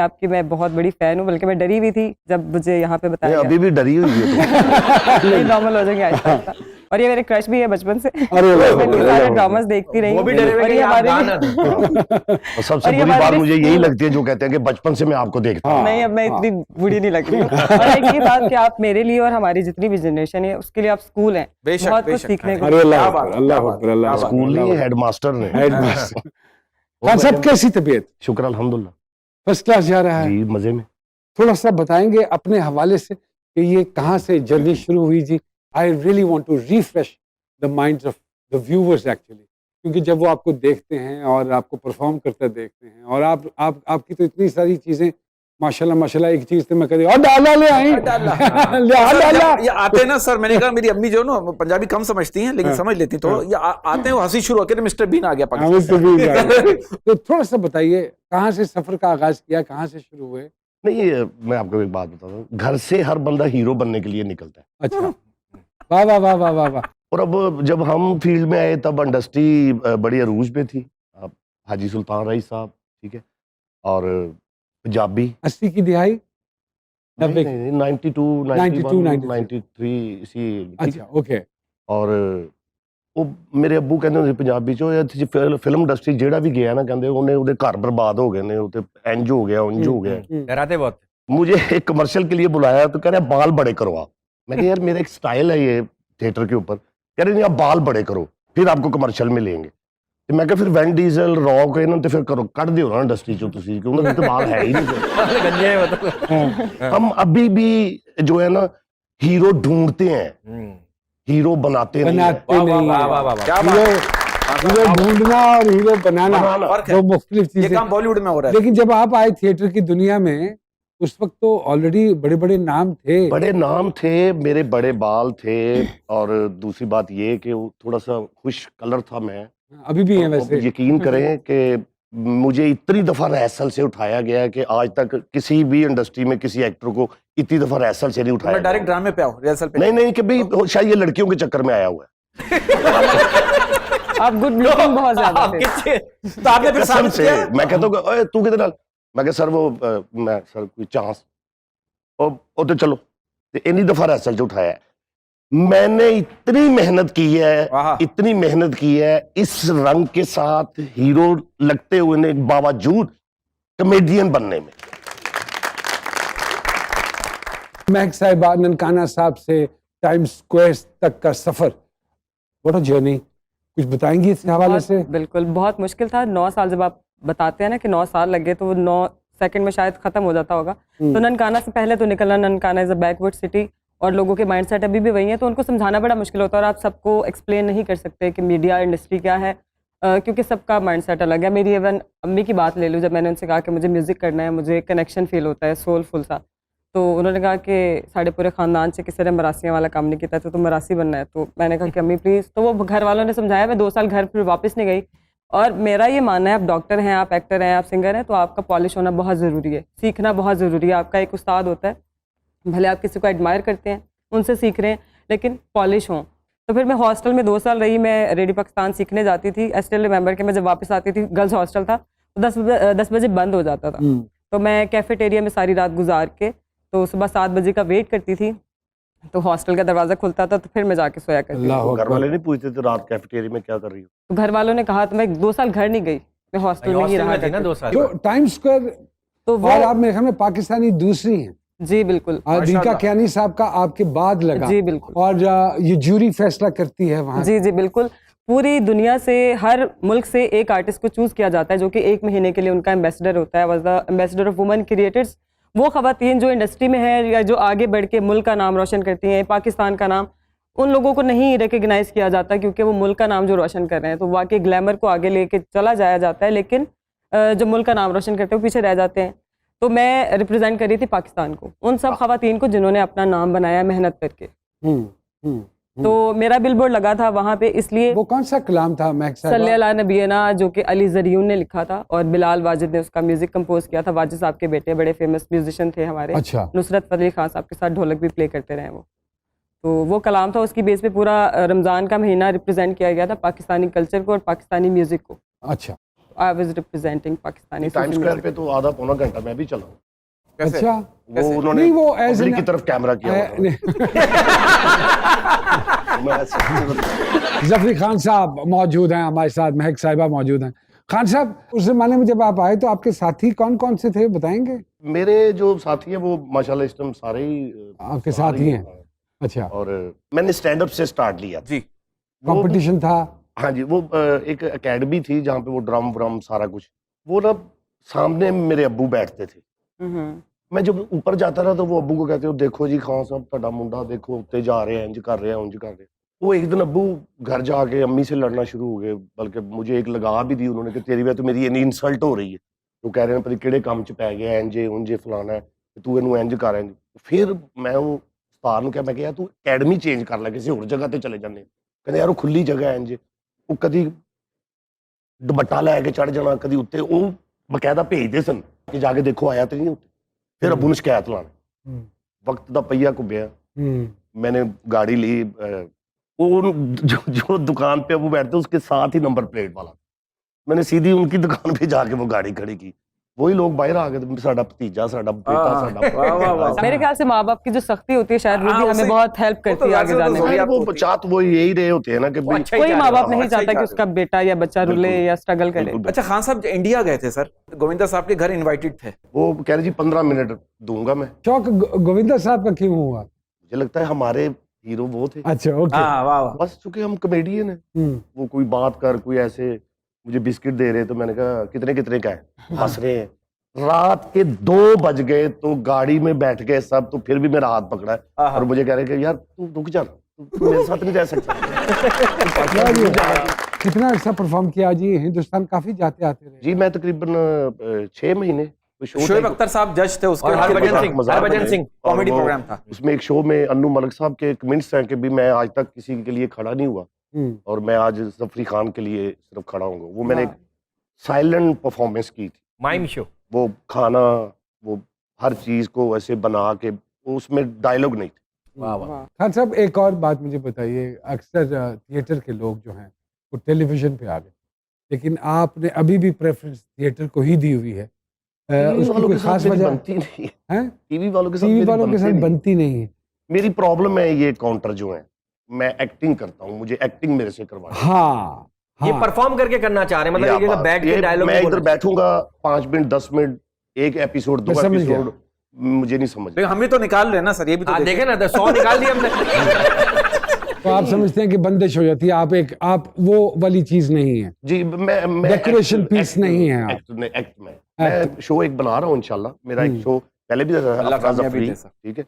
आपकी मैं बहुत बड़ी फैन हूँ, बल्कि मैं डरी हुई थी जब मुझे यहाँ पे बताया अभी भी डरी हुई है नहीं, नॉर्मल हो जाएंगे आहिस्ता आहिस्ता। और ये मेरे क्रश भी है बचपन से, अरे वाह, मैं सारे ड्रामास देखती रही वो भी हूँ। डरे हुए और कि ये आप हमारे गाना लिए- और सबसे और ये बुरी हमारे बात लिए मुझे यही स्कूल- लगती है जो कहते हैं कि बचपन से मैं आपको देखता हूँ। नहीं, अब मैं इतनी बूढ़ी नहीं लग रही हूँ। और एक ये बात कि आप मेरे लिए और हमारी जितनी भी जनरेशन है उसके लिए आप स्कूल हैं, बेशक, बहुत कुछ बेशक। सीखने को। अरे अल्लाह क्या अकबर, बात है, अल्लाह क्या अकबर, अल्लाह बात है। अकबर, स्कूल अल्लाह नहीं, अकबर। हेडमास्टर ने। हेडमास्टर। खान साहब कैसी तबीयत? शुक्र अल्हम्दुलिल्लाह, फर्स्ट क्लास जा रहा है। जी मजे में। थोड़ा सा बताएंगे अपने हवाले से कि ये कहाँ से जर्नी शुरू हुई जी? I really want to refresh the minds of the viewers actually, क्योंकि जब वो आपको देखते हैं और आपको परफॉर्म करते देखते हैं और आपकी तो इतनी सारी चीजें माशाल्लाह माशाल्लाह, एक चीज तो मैं कह और डाला ले आई डाला। ये आते हैं ना सर, मैंने कहा मेरी अम्मी जो ना पंजाबी कम समझती हैं लेकिन समझ लेती, तो ये आते हैं वो हंसी शुरू होकर मिस्टर बीन आ गया पाकिस्तान। तो थोड़ा सा बताइए कहाँ से सफर का आगाज किया, कहाँ से शुरू हुए? नहीं, मैं आपको एक बात बताता हूँ, घर से हर बंदा हीरो बनने के लिए निकलता है। अच्छा, वाह वाह वाह वाह वाह वाह। और अब जब हम फील्ड में आए तब इंडस्ट्री बड़ी अरूज पे थी। अब हाजी सुल्तान रईस साहब, ठीक है, और पंजाबी 80 की दिहाई, 90 नहीं, 92, 92, 91, 93 इसी, ठीक है। अच्छा ओके। और ਉਹ ਮੇਰੇ ਅੱਬੂ ਕਹਿੰਦੇ ਹੁੰਦੇ ਪੰਜਾਬੀ ਚੋਂ ਇੱਥੇ ਫਿਲਮ ਇੰਡਸਟਰੀ ਜਿਹੜਾ ਵੀ ਗਿਆ ਨਾ ਕਹਿੰਦੇ ਉਹਦੇ ਘਰ ਬਰਬਾਦ ਹੋ ਗਏ ਨੇ, ਉਹ ਤੇ ਇੰਜ ਹੋ ਗਿਆ ਉਂਝ ਹੋ गया। डराते बहुत। मुझे एक कमर्शियल के लिए बुलाया तो कह रहे बाल बड़े करो आप। मैं कहा यार मेरा एक स्टाइल है ये थिएटर के ऊपर। कह रहे नहीं आप बाल बड़े करो फिर आपको कमर्शियल में लेंगे। तो मैं कहा फिर वैन डीजल रॉक इन्होंने तो फिर करो कट दियो ना इंडस्ट्री चो तुसी, क्योंकि उन्होंने तो बाल है ही नहीं। हम अभी भी जो है ना हीरो ढूंढते हैं, हीरो बनाते नहीं हैं। क्या बात है। हीरो ढूंढना और हीरो बनाना फर्क है। दो मुख्तलिफ ये चीजें। काम बॉलीवुड में हो रहा है। लेकिन जब आप आए थिएटर की दुनिया में उस वक्त तो ऑलरेडी बड़े बड़े नाम थे। बड़े नाम थे, मेरे बड़े बाल थे, और दूसरी बात ये कि वो थोड़ा सा खुश कलर था मैं। अभी भी है अब वैसे। यकीन करें कि मुझे इतनी दफा रिहर्सल से उठाया गया है कि आज तक किसी भी इंडस्ट्री में किसी एक्टर को इतनी दफा रिहर्सल से नहीं तो उठाया मैं डायरेक्ट ड्रामे पे आऊँ रिहर्सल पे? नहीं नहीं, कि भाई शायद ये लड़कियों के चक्कर में आया हुआ है। आप गुड लुकिंग बहुत ज्यादा थे। तो आपने फिर कसम साबित से किया? मैं कहता हूँ ओए तू किधर डाल, मैं कहा सर वो मैं सर कोई चांस ओ तो चलो इन्नी दफा रिहर्सल से उठाया है। मैंने इतनी मेहनत की वाह। है, इतनी मेहनत की है इस रंग के साथ हीरो लगते हुए ने बावजूद कॉमेडियन बनने में। महक साहिबा, ननकाना साहब से टाइम स्क्वायर तक का सफर, व्हाट अ जर्नी, कुछ बताएंगी इस हवाले से? बिल्कुल बहुत मुश्किल था। 9 साल जब आप बताते हैं ना कि 9 साल लगे तो वो 9 सेकंड में शायद खत्म हो जाता होगा। तो ननकाना से पहले तो निकलना, Nankana is a backward city और लोगों के माइंडसेट अभी भी वही है, तो उनको समझाना बड़ा मुश्किल होता है। और आप सबको एक्सप्लेन नहीं कर सकते कि मीडिया इंडस्ट्री क्या है, क्योंकि सबका माइंडसेट अलग है। मेरी इवन अम्मी की बात ले लूँ, जब मैंने उनसे कहा कि मुझे म्यूज़िक करना है, मुझे कनेक्शन फील होता है सोलफुल सा, तो उन्होंने कहा कि साढ़े पूरे ख़ानदान से किसी ने मरासियाँ वाला काम नहीं किया, तो तुम मरासी बनना है। तो मैंने कहा कि अम्मी प्लीज़, तो वो घर वालों ने समझाया। मैं 2 साल घर फिर वापस नहीं गई। और मेरा ये मानना है, आप डॉक्टर हैं, आप एक्टर हैं, आप सिंगर हैं, तो आपका पॉलिश होना बहुत ज़रूरी है, सीखना बहुत ज़रूरी है। आपका एक उस्ताद होता है, भले आप किसी को एडमायर करते हैं, उनसे सीख रहे हैं, लेकिन पॉलिश हों। तो फिर मैं हॉस्टल में 2 साल रही, मैं रेडियो पाकिस्तान सीखने जाती थी। आई स्टिल रिमेंबर कि मैं जब वापस आती थी, गर्ल्स हॉस्टल था, तो 10 बजे बंद हो जाता था। तो मैं कैफेटेरिया में सारी रात गुजार के तो सुबह 7 बजे का वेट करती थी, तो हॉस्टल का दरवाज़ा खुलता था, तो फिर मैं जाके सोया करती थी। अल्लाह घर वाले नहीं पूछते थे रात कैफेटेरिया में क्या कर रही हो? तो घर वालों ने कहा, तो मैं 2 साल घर नहीं गई, मैं हॉस्टल में ही रहा थी ना करती 2 थी। साल। जो टाइम स्क्वायर, तो वो और आप मेरे ख्याल में पाकिस्तानी दूसरी हैं। जी बिल्कुल, दीका कियानी साहब का आपके बाद लगा। जी बिल्कुल। और ये जूरी फैसला करती है वहाँ। जी बिल्कुल। पूरी दुनिया से, हर मुल्क से एक आर्टिस्ट को चूज़ किया जाता है जो कि 1 महीने के लिए उनका एम्बेसडर होता है। Was the ambassador of women creators. वो ख़वातीन जो इंडस्ट्री में है या जो आगे बढ़ के मुल्क का नाम रोशन करती हैं, पाकिस्तान का नाम, उन लोगों को नहीं रिकग्नाइज़ किया जाता क्योंकि वो मुल्क का नाम जो रोशन कर रहे हैं। तो वाकई ग्लैमर को आगे लेके चला जाया जाता है, लेकिन जो मुल्क का नाम रोशन करते हैं वो पीछे रह जाते हैं। तो मैं रिप्रेजेंट कर रही थी पाकिस्तान को, उन सब ख़वातीन को जिन्होंने अपना नाम बनाया मेहनत करके। तो मेरा बिलबोर्ड लगा था वहाँ पे, इसलिए वो कौन सा कलाम था महक साहिबा? सल्लल्लाहु अलैहि नबीना, जो कि अली ज़रियून ने लिखा था और बिलाल वाजिद ने उसका म्यूजिक कंपोज किया था। वाजिद साहब के बेटे बड़े फेमस म्यूजिशियन थे हमारे। अच्छा। नुसरत फतेह खान साहब के साथ ढोलक भी प्ले करते रहे वो। तो वो कलाम था, उसकी बेस पे पूरा रमज़ान का महीना रिप्रेजेंट किया गया था पाकिस्तानी कल्चर को और पाकिस्तानी म्यूजिक को। अच्छा। I was representing Pakistani time Sufi square music. पे तो आधा पौना घंटा मैं भी चला हूँ। कैसे? अच्छा वो उन्होंने नहीं, वो as पब्लिक an- की तरफ कैमरा किया हुआ था। नहीं, मैं ऐसे- जफरी खान साहब मौजूद हैं हमारे साथ, महक साहिबा मौजूद हैं। खान साहब, उस जमाने में जब आप आए तो आपके साथी कौन कौन से थे, बताएंगे? मेरे जो साथी हैं वो माशाल्लाह इस टाइम सारे ही आपके साथ ही हैं? अच्छा, और मैंने स्टैंड अप से स्टार्ट लिया था। जी। वो- कंपटीशन था? हाँ जी, वो एक एकेडमी थी जहाँ पे वो ड्रम व्रम सारा कुछ, वो ना सामने मेरे अब्बू बैठते थे। Mhm. मैं जब ऊपर जाता ना तो वो अब्बू को कहते हो देखो जी खान साहब ਤੁਹਾਡਾ मुंडा देखो उत्ते जा रहे हैं, इंज कर रहे हैं, उंज कर रहे हैं। वो एक दिन अब्बू घर जाके अम्मी से लड़ना शुरू हो गए, बल्कि मुझे एक लगा भी दी उन्होंने कि तेरी वजह तो मेरी इन्नी इंसल्ट हो रही है। वो कह रहे हैं पता किहड़े काम च पै गया इंजे उंजे फलाना है, तू इनू इंज कर इंज। फिर मैं वो उस्ताद ਨੂੰ ਕਿਹਾ ਮੈਂ ਕਿਹਾ ਤੂੰ ਅਕੈਡਮੀ ਚੇਂਜ ਕਰ ਲੈ, ਕਿਸੇ ਹੋਰ ਜਗ੍ਹਾ ਤੇ ਚਲੇ ਜਾਂਦੇ। ਕਹਿੰਦੇ ਯਾਰ ਉਹ ਖੁੱਲੀ ਜਗ੍ਹਾ ਹੈ ਇੰਜ, ਉਹ ਕਦੀ ਦੁਪੱਟਾ ਲੈ ਕੇ ਚੜ ਜਾਣਾ, ਕਦੀ ਉੱਤੇ ਉਹ ਬਕਾਇਦਾ ਭੇਜਦੇ ਸਨ ਕਿ ਜਾ ਕੇ ਦੇਖੋ ਆਇਆ ਤੇ ਨਹੀਂ ਉੱਤੇ। ਫਿਰ ਅੱਬੂ ਨੂੰ ਸ਼ਿਕਾਇਤ ਲਾਣੀ, वक्त का पहिया घुमिया, मैंने गाड़ी ली, वो जो दुकान पे वो बैठते उसके साथ ही नंबर प्लेट वाला, मैंने सीधी उनकी दुकान पे जाके वो गाड़ी खड़ी की। वही लोग बाहर आ गए, साडा भतीजा, साडा बेटा, वाह, वाह, वाह। मेरे ख्याल से माँ बाप की जो सख्ती होती है शायद वो हाँ, भी हमें उसी- बहुत हेल्प वो तो करती है आगे वैसे तो जाने में। जरूरी अरे वो चाहत वो यही रहे होते हैं ना कि भाई अच्छा ही कोई चाह माँ रहे बाप हो, नहीं अच्छा ही चाहता कि चाह उसका बेटा या बच्चा रुले बिल्कुल। या स्ट्रगल करे। बिल्कुल। अच्छा खान साहब इंडिया गए थे सर, गोविंदा साहब के घर इनवाइटेड थे। वो कह रहे जी 15 मिनट दूंगा मैं। शौक गोविंदा साहब का क्यों हुआ? मुझे लगता है हमारे हीरो वो थे, अच्छा, ओके। हाँ, वाह वाह। बस चूंकि हम कॉमेडियन हैं, हम्म, वो कोई बात कर, कोई ऐसे मुझे बिस्किट दे रहे तो मैंने कहा कितने कितने का है, हंस रहे हैं। रात के 2 बज गए तो गाड़ी में बैठ गए सब, तो फिर भी मेरा हाथ पकड़ा है आहा। और मुझे कह रहे कि यार तू रुक जा, तू मेरे साथ नहीं रह सकता। यार ये कितना अच्छा परफॉर्म किया जी, हिंदुस्तान काफी जाते आते रहे। जी मैं तकरीबन 6 महीने शोएब अख्तर साहब जज थे उसके, और हरभजन सिंह, मजाक हरभजन में। सिंह और कॉमेडी वो- प्रोग्राम था। उसमें एक शो में अन्नू मलिक साहब के कमेंट्स हैं कि भी मैं आज तक किसी के लिए खड़ा नहीं हुआ और मैं आज जफरी खान के लिए सिर्फ खड़ा हूँ। वो मैंने साइलेंट परफॉर्मेंस की थी, माइम शो। वो खाना, वो हर चीज को ऐसे बना के, वो उसमें डायलॉग नहीं थे। वाह वाह। खान साहब, एक और बात मुझे बताइए, अक्सर थिएटर के लोग जो हैं वो टेलीविजन पे आ गए, लेकिन आपने अभी भी प्रेफरेंस थिएटर को ही दी हुई है। टीवी उसकी वालों कोई के साथ खास मेरी वजह बनती नहीं है, है? टीवी वालों के साथ टीवी मेरी वालों के बनती साथ नहीं। बनती नहीं है। मेरी प्रॉब्लम है ये काउंटर जो है, मैं एक्टिंग करता हूँ, मुझे एक्टिंग मेरे से करवानी है। हाँ, ये हाँ। परफॉर्म करके करना चाह रहे हैं, मतलब या एक जगह बात। बैठ के ये डायलॉग मैं इधर बैठूंगा 5 मिनट 10 मिनट, एक एपिसोड 2 मैं समझ गया। एपिसोड, मुझे नहीं समझ। लेकिन हम भी तो निकाल रहे हैं ना सर, ये भी तो हाँ देखें। देखे ना, 100 निकाल दिया हमने। तो आप समझते हैं कि बंदिश हो जाती है, आप वो वाली चीज नहीं है। जी मैं Decoration एक्ट- piece एक्ट- नहीं है आप। एक्ट में मैं शो एक बना रहा हूँ इंशाल्लाह। मेरा एक शो पहले भी था, अल्लाह अफराज कामयाबी अफरी, दे सर। ठीक है,